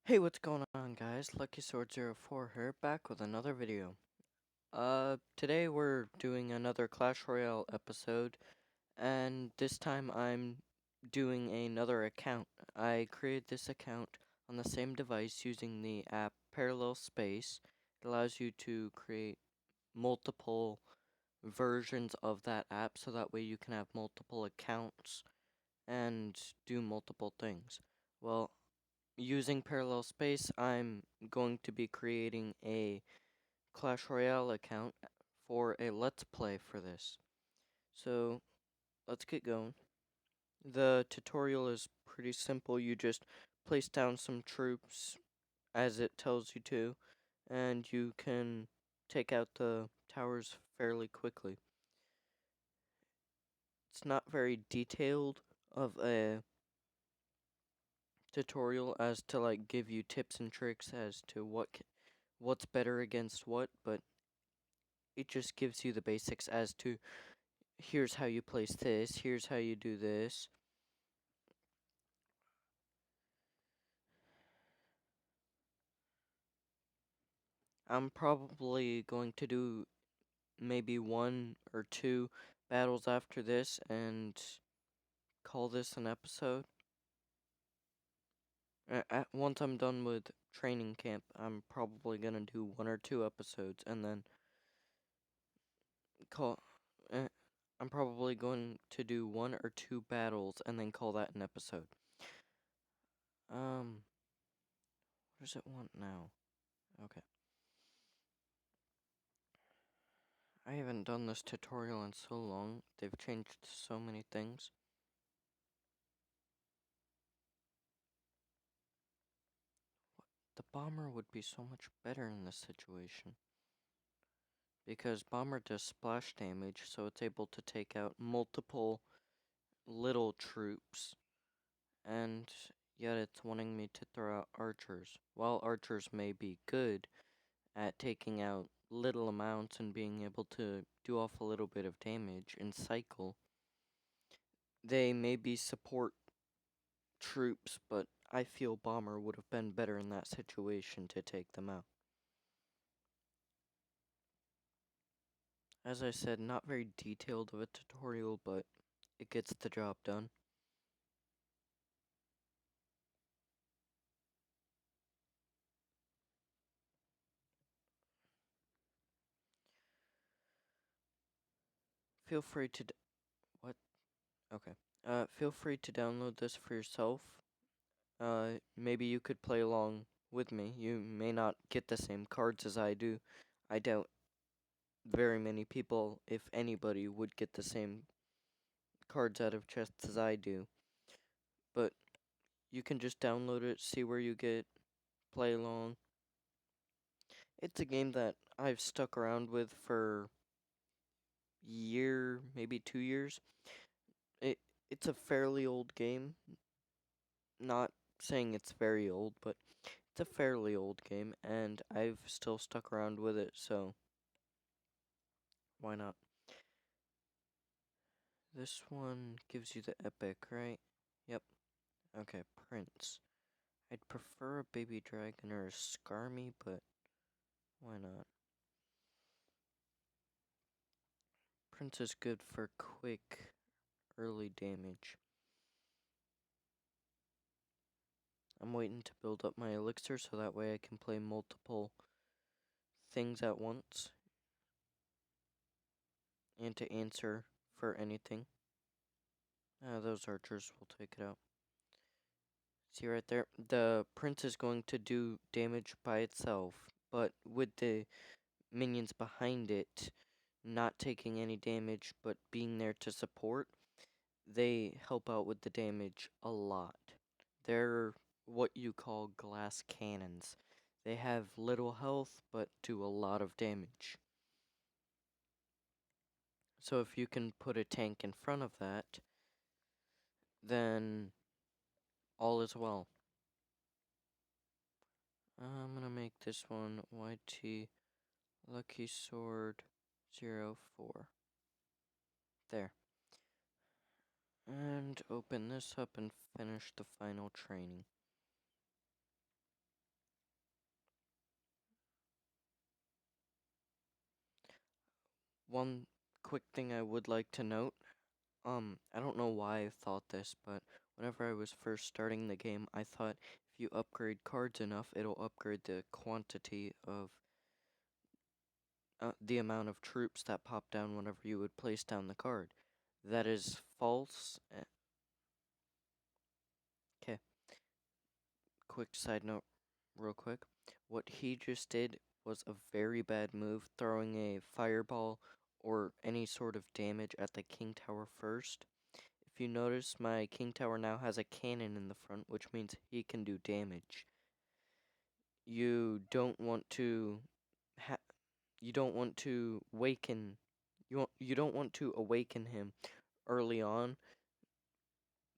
Hey, what's going on, guys? LuckySword04 here, back with another video. Today we're doing another Clash Royale episode, and this time I'm doing another account. I created this account on the same device using the app Parallel Space. It allows you to create multiple versions of that app, so that way you can have multiple accounts and do multiple things. Well, using Parallel Space, I'm going to be creating a Clash Royale account for a Let's Play for this. So, let's get going. The tutorial is pretty simple. You just place down some troops as it tells you to, and you can take out the towers fairly quickly. It's not very detailed of a tutorial as to like give you tips and tricks as to what's better against what, but it just gives you the basics as to here's how you place this, here's how you do this. I'm probably going to do maybe one or two battles after this and call this an episode. Once I'm done with training camp, I'm probably gonna do one or two episodes and then call. Uh, I'm probably going to do one or two battles and then call that an episode. What does it want now? Okay. I haven't done this tutorial in so long. They've changed so many things. The bomber would be so much better in this situation. Because bomber does splash damage, so it's able to take out multiple little troops. And yet it's wanting me to throw out archers. While archers may be good at taking out little amounts and being able to do off a little bit of damage and cycle, they may be support troops, but I feel bomber would have been better in that situation to take them out. As I said, not very detailed of a tutorial, but it gets the job done. Feel free to what? Okay. Feel free to download this for yourself. Maybe you could play along with me. You may not get the same cards as I do. I doubt very many people, if anybody, would get the same cards out of chests as I do. But you can just download it, see where you get, play along. It's a game that I've stuck around with for year, maybe 2 years. It it's a fairly old game. Not saying it's very old, but it's a fairly old game, and I've still stuck around with it, so why not? This one gives you the epic, right? Yep. Okay, Prince. I'd prefer a baby dragon or a Skarmy, but why not? Prince is good for quick, early damage. I'm waiting to build up my elixir so that way I can play multiple things at once and to answer for anything. Those archers will take it out. See right there? The prince is going to do damage by itself, but with the minions behind it not taking any damage but being there to support, they help out with the damage a lot. They're what you call glass cannons. They have little health but do a lot of damage. So if you can put a tank in front of that, then all is well. I'm gonna make this one YT Lucky Sword 04. There. And open this up and finish the final training. one quick thing I would like to note, I don't know why I thought this, but whenever I was first starting the game, I thought if you upgrade cards enough, it'll upgrade the quantity of the amount of troops that pop down whenever you would place down the card. That is false. Okay, quick side note, real quick. What he just did was a very bad move, throwing a fireball or any sort of damage at the king tower first. If you notice, my king tower now has a cannon in the front, which means he can do damage. You don't want to ha you don't want to waken you don't want to awaken him early on,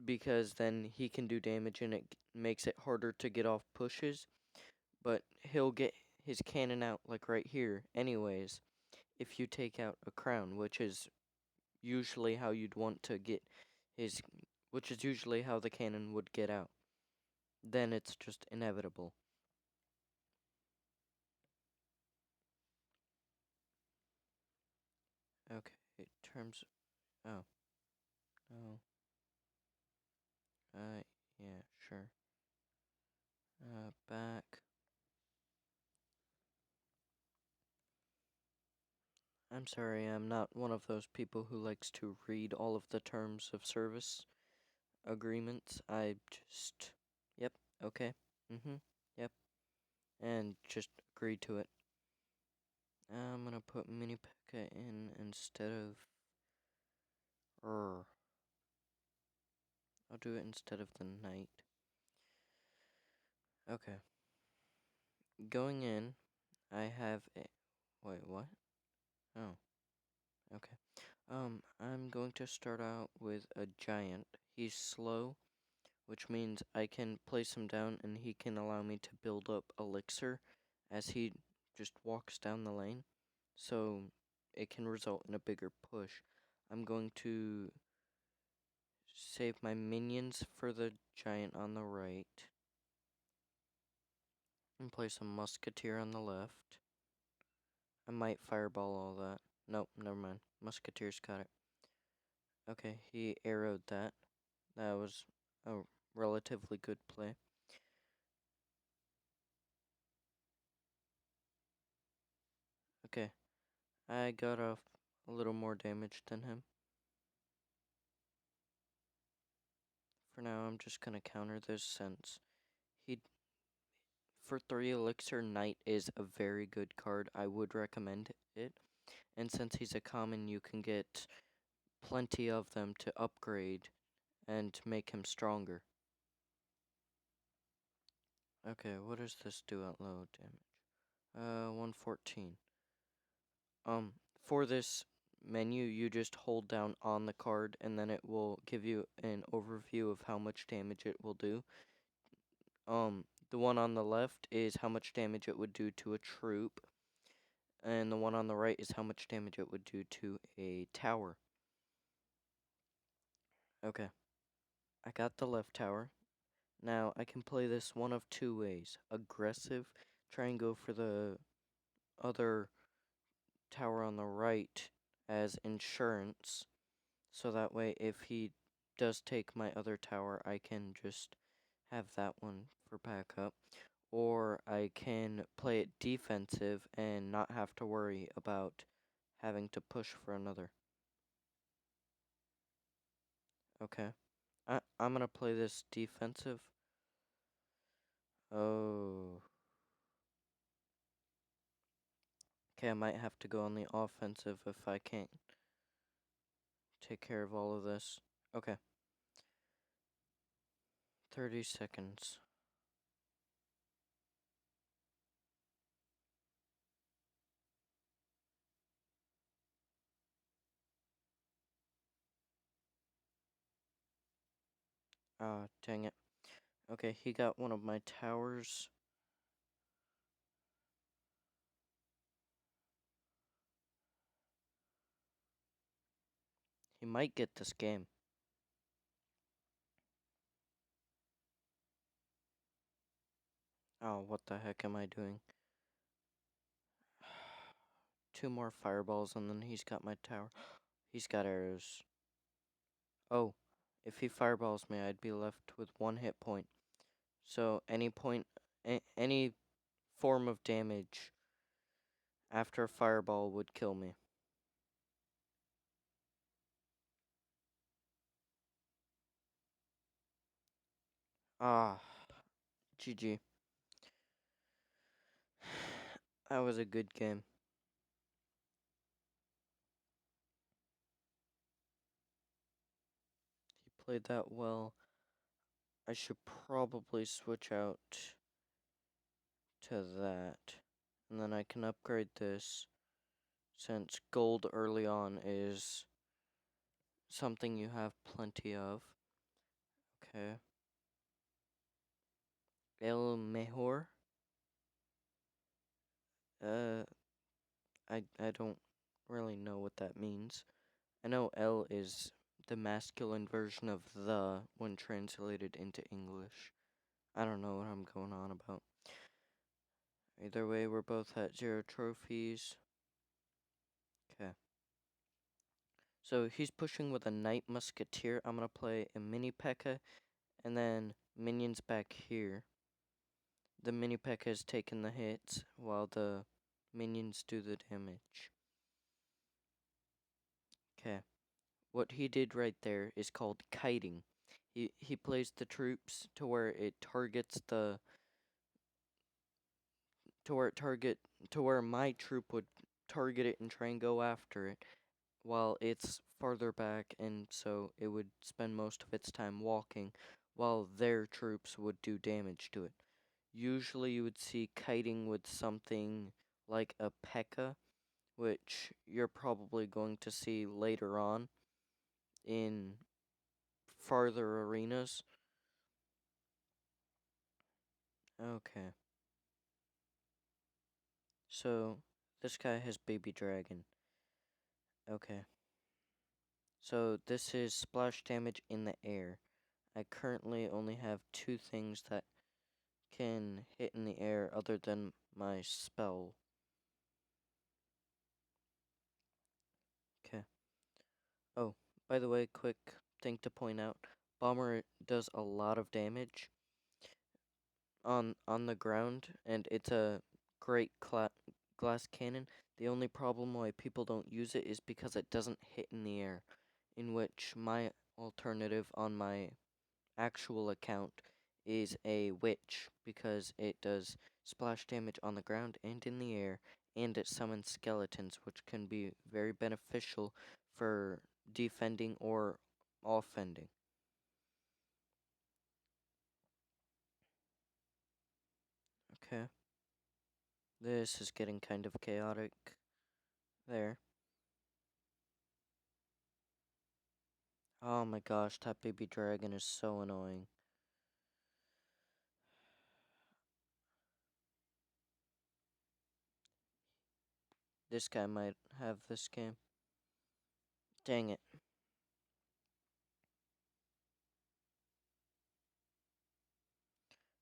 because then he can do damage and it makes it harder to get off pushes, but he'll get his cannon out like right here anyways if you take out a crown, usually how you'd want to get his which is usually how the cannon would get out. Then it's just inevitable. Okay, terms. Oh, no. Yeah, sure. Back. I'm sorry, I'm not one of those people who likes to read all of the terms of service agreements. I just. Yep, okay. Yep. And just agree to it. I'm gonna put mini P.E.K.K.A in instead of. I'll do it instead of the knight. Okay. Going in, I have a. Wait, what? Oh, okay. I'm going to start out with a giant. He's slow, which means I can place him down and he can allow me to build up elixir as he just walks down the lane. So it can result in a bigger push. I'm going to save my minions for the giant on the right and place a musketeer on the left. I might fireball all that. Nope, never mind. Musketeer's got it. Okay, he arrowed that. That was a relatively good play. Okay, I got off a little more damage than him. For now, I'm just gonna counter this since he, for 3 elixir, Knight is a very good card. I would recommend it. And since he's a common, you can get plenty of them to upgrade and make him stronger. Okay, what does this do at low damage? 114. For this menu, you just hold down on the card and then it will give you an overview of how much damage it will do. The one on the left is how much damage it would do to a troop, and the one on the right is how much damage it would do to a tower. Okay, I got the left tower. Now I can play this one of two ways. Aggressive, try and go for the other tower on the right as insurance, so that way if he does take my other tower, I can just have that one for backup. Or I can play it defensive and not have to worry about having to push for another. Okay. I'm gonna play this defensive. Oh. Okay, I might have to go on the offensive if I can't take care of all of this. Okay. 30 seconds. Ah, dang it. Okay, he got one of my towers. He might get this game. Oh, what the heck am I doing? 2 more fireballs, and then he's got my tower. He's got arrows. Oh, if he fireballs me, I'd be left with 1 hit point. So any form of damage after a fireball would kill me. Ah, GG. That was a good game. He played that well. I should probably switch out to that. And then I can upgrade this, since gold early on is something you have plenty of. Okay. El mejor. I don't really know what that means. I know El is the masculine version of the when translated into English. I don't know what I'm going on about. Either way, we're both at 0 trophies. Okay. So he's pushing with a Knight Musketeer. I'm going to play a Mini P.E.K.K.A. and then minions back here. The Mini P.E.K.K.A. is taking the hits while the minions do the damage. Okay. What he did right there is called kiting. He plays the troops to where it targets the to where my troop would target it and try and go after it, while it's farther back, and so it would spend most of its time walking while their troops would do damage to it. Usually you would see kiting with something like a P.E.K.K.A., which you're probably going to see later on in farther arenas. Okay. So, this guy has baby dragon. Okay. So, this is splash damage in the air. I currently only have 2 things that can hit in the air other than my spell. Okay. Oh, by the way, quick thing to point out. Bomber does a lot of damage on the ground, and it's a great glass cannon. The only problem why people don't use it is because it doesn't hit in the air, in which my alternative on my actual account is a witch, because it does splash damage on the ground and in the air, and it summons skeletons, which can be very beneficial for defending or offending. Okay. This is getting kind of chaotic there. Oh my gosh, that baby dragon is so annoying. This guy might have this game. Dang it.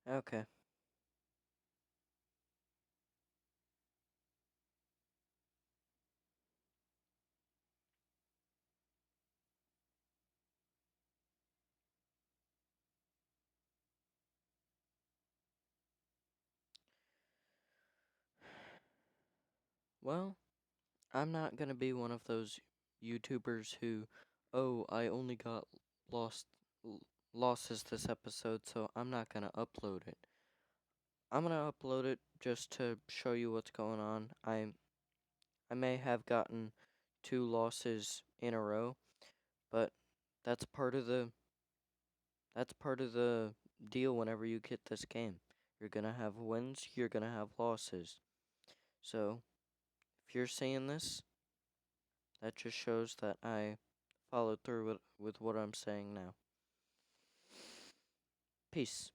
Okay. Well, I'm not gonna be one of those YouTubers who, oh, I only got lost losses this episode, so I'm not gonna upload it. I'm gonna upload it just to show you what's going on. I may have gotten 2 losses in a row, but that's part of the that's part of the deal whenever you get this game. You're gonna have wins, you're gonna have losses. So, if you're seeing this, that just shows that I followed through with what I'm saying now. Peace.